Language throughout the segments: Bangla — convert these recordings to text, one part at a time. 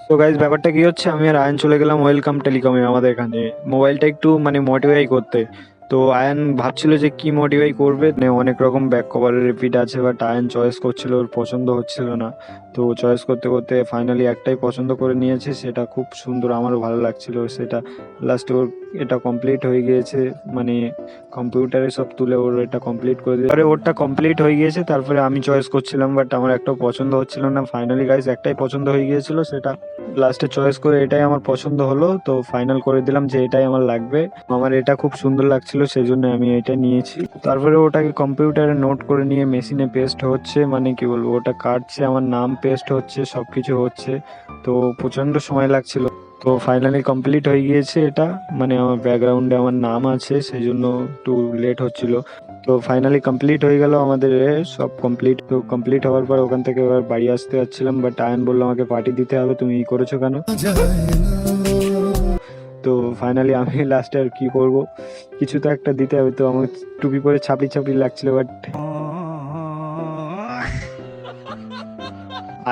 তো গাইজ ব্যাপারটা কি হচ্ছে, আমি আর আয়ন চলে গেলাম ওয়েলকাম টেলিকমে আমাদের এখানে মোবাইলটা একটু মানে মডিফাই করতে। তো আয়ন ভাবছিল যে কি মডিফাই করবে, মানে অনেক রকম ব্যাক কভারের রিপিট আছে, বাট আয়ন চয়েস করছিল, ওর পছন্দ হচ্ছিল না। তো চয়েস করতে করতে ফাইনালি একটাই পছন্দ করে নিয়েছে, সেটা খুব সুন্দর, আমারও ভালো লাগছিল সেটা। লাস্টে ওর এটা কমপ্লিট হয়ে গিয়েছে, মানে কম্পিউটারে সব তুলে ওর এটা কমপ্লিট করে দিয়ে পরে ওরটা কমপ্লিট হয়ে গিয়েছে। তারপরে আমি চয়েস করছিলাম, বাট আমার একটাও পছন্দ হচ্ছিল না। ফাইনালি গাইজ একটাই পছন্দ হয়ে গিয়েছিল, সেটা লাস্টে চয়েস করে এটাই আমার পছন্দ হলো। তো ফাইনাল করে দিলাম যে এটাই আমার লাগবে, আমার এটা খুব সুন্দর লাগছিল, সেই জন্য আমি এটা নিয়েছি। তারপরে ওটাকে কম্পিউটারে নোট করে নিয়ে মেশিনে পেস্ট হচ্ছে, মানে কি বলবো, ওটা কাটছে, আমার নাম পেস্ট হচ্ছে, সবকিছু হচ্ছে। তো প্রচন্ড সময় লাগছিল। তো ফাইনালি কমপ্লিট হয়ে গিয়েছে এটা, মানে আমার ব্যাকগ্রাউন্ডে আমার নাম আছে, সেই জন্য একটু লেট হচ্ছিল। তো ফাইনালি কমপ্লিট হয়ে গেল আমাদের সব কমপ্লিট। তো কমপ্লিট হওয়ার পর ওখান থেকে এবার বাড়ি আসতে যাচ্ছিলাম, বাট আয়ন বললো আমাকে পার্টি দিতে হবে, তুমি ই করেছো কেন? তো ফাইনালি আমি লাস্টে আর কি করব, কিছু তো একটা দিতে হবে। তো আমার টুপি পরে ছাপড়ি ছাপড়ি লাগছিল, বাট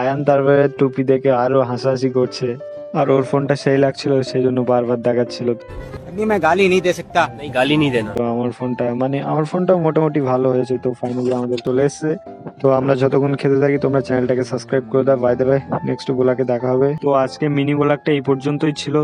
আয়ান তারপরে টুপি দেখে আরো হাসাহাসি করছে, আর ওর ফোনটা সেই লাগছিল, সেই জন্য বারবার দেখাচ্ছিল। नहीं मैं गाली नहीं दे सकता। नहीं, गाली नहीं देना। তো আমার ফোনটাও মোটামুটি ভালো হয়েছে। তো ফাইনালি আমাদের চলে এসেছে। তো আমরা যতক্ষণ খেতে থাকি, তোমরা চ্যানেলটাকে সাবস্ক্রাইব করে দাও। বাই দ্য ওয়ে, নেক্সট ব্লগে দেখা হবে। তো আজকে মিনি ব্লগটা এই পর্যন্তই ছিল।